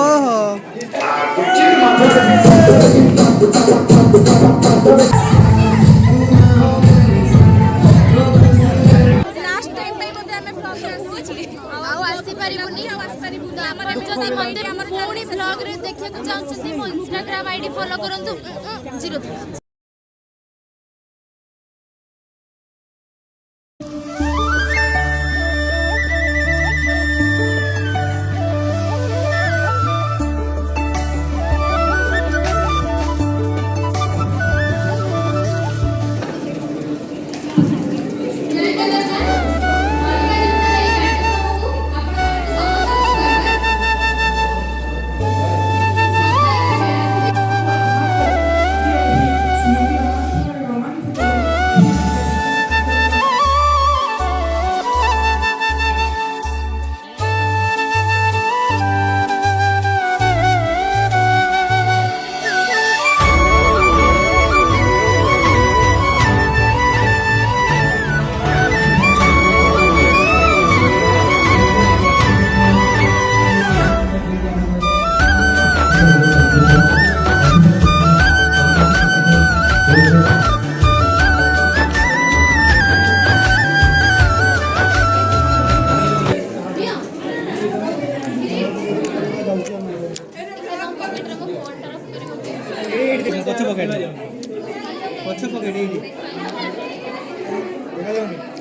ओहो Instagram ID follow करंतु 0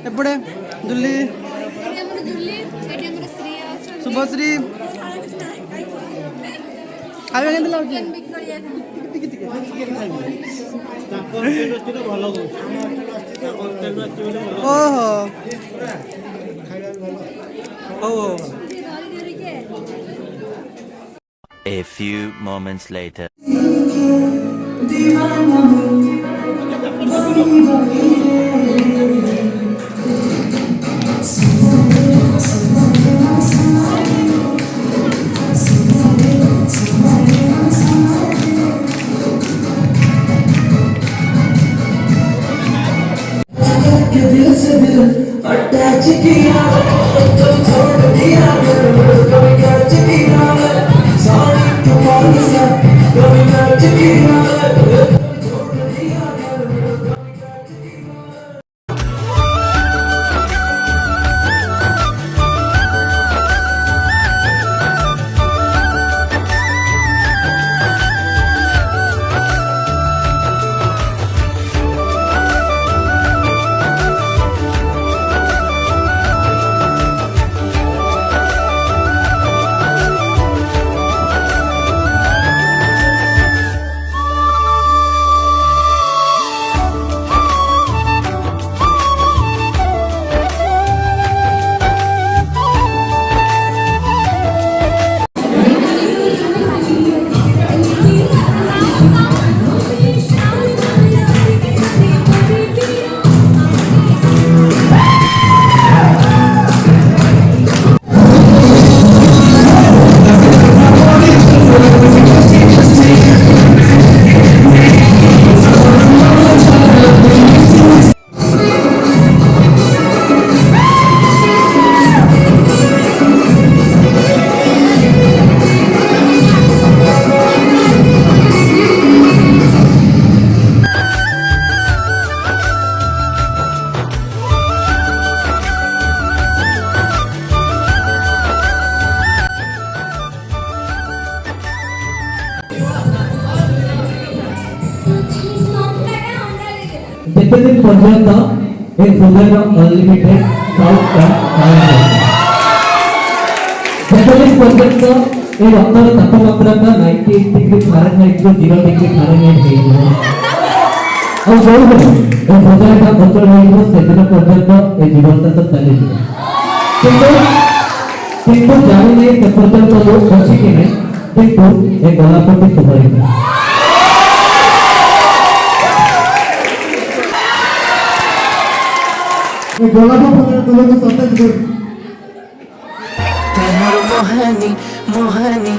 एपड़े दुल्ली शुभश्री खाଇବା କେମିତି ଲାଗୁଛି ଓହୋ ଓହୋ A few moments later. दिन पर्यंत हे हृदय अनलिमिटेड साउथ दिन पर्यंत हे रक्तर तापमात्रा 98 डिग्री फारेनहाइट रो 0 डिग्री फारेनहाइट हे जो हृदय बचल हो से दिन पर्यंत ए जीवन तो चली किंतु जानी नहीं से पर्यंत लोग बची कि नहीं किंतु ए गलापति सुधारी मोहनी मोहनी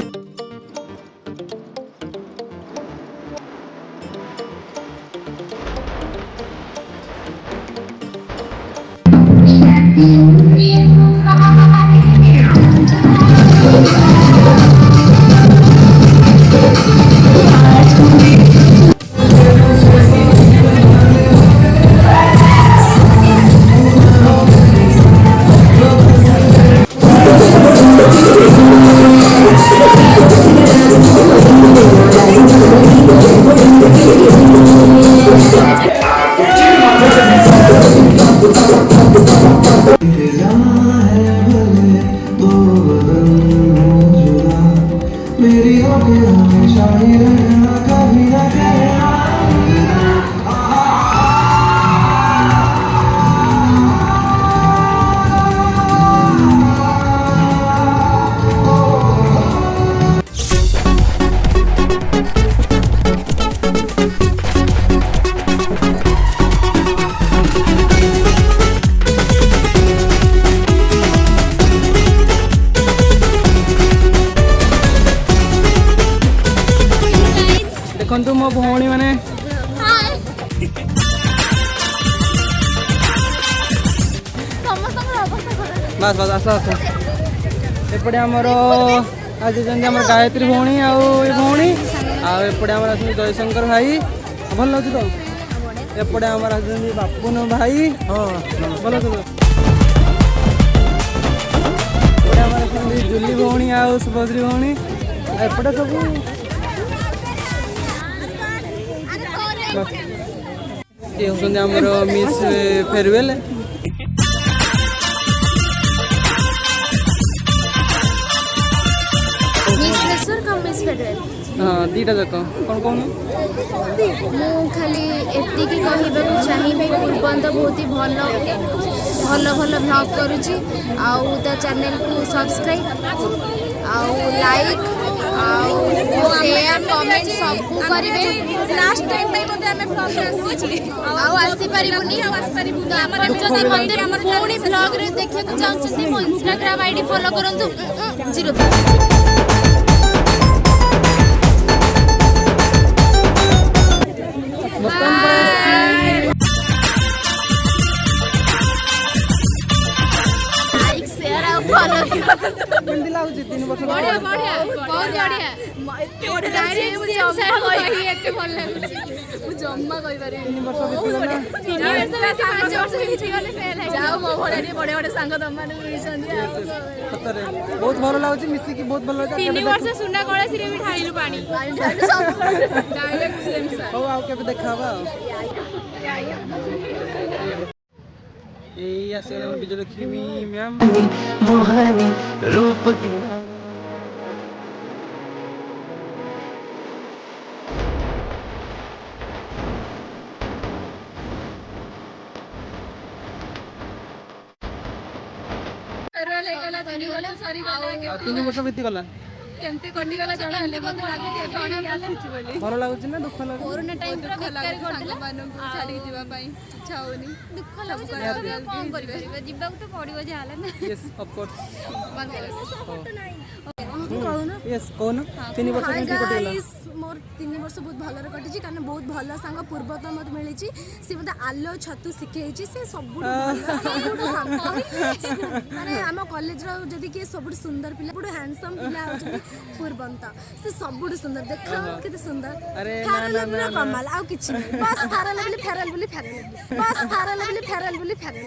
देखो मो भौणी मैंने बस बस आस आस एपटे आमर आज गायत्री भौणी आउणी आपटे आम जयशंकर भाई भल लगे तो एपटे आम बापुन भाई हाँ भल तो जूली भौणी आउ शुभश्री भौणी एपटे सब ये होते आमर मिस फेयरवेल हाँ दीटा जाक कौन कौन खाली एति कहवाक चाहिए पूर्वंत बहुत ही भल भल भल ब्लॉग करुच्ची आउ ता चैनल को सब्सक्राइब आउ लाइक आउ शेयर कमेंट सब करेंगे लास्ट टाइम पे मते हमें ब्लॉग आसी आउ आसी परिबुनी आउ आसी परिबु तो आपण जदी मते हमर पुणी ब्लॉग रे देखिया को चाहछथि मो इंस्टाग्राम आईडी फॉलो करंतु 0 तीन वर्ष बढ़िया बढ़िया बहुत बढ़िया जम्मा कहि पारे 3 वर्ष बीतीगला 3 वर्ष 5 वर्ष बीतीगले फेल है जाओ मो बड़े बड़े बड़े संग दम माने मिलछंदी सतरे बहुत भल लागुची मिसी की बहुत भल लागुची 3 वर्ष सुना कळसी रे भी ढाळिलु पानी सब डायरेक्ट सेम सर हो आउ केबे देखाबा ए आसे बिजो लक्ष्मी मैम मोहनी रूप की तीन वर्ष बीतीगला केमते कटी गला जणा हले मते लागे जणा आसीची बोली भल लागुची ना दुख लागुची कोरोना टाइम पर बेकार करला मानु छाडी जीवा पई इच्छा होनी दुख लागुची कोन करि परिबा जीवा तो पड़िबो जे हाले ना यस ऑफ कोर्स कहूना यस कौन 3 वर्ष केमती कटिगला मोर 3 वर्ष बहुत भलरे कटिची कारण बहुत भल सांग पूर्वत मत मिली सी मत आलो छतु शिखई से सब माने आम कॉलेज रो जदी के सब सुंदर पिला बड़ हैंडसम पिला पूर्वंत से सब सुंदर देख केते सुंदर अरे ना कमाल आ किछ बस फेरल बोली बस फेरल बोली फेरल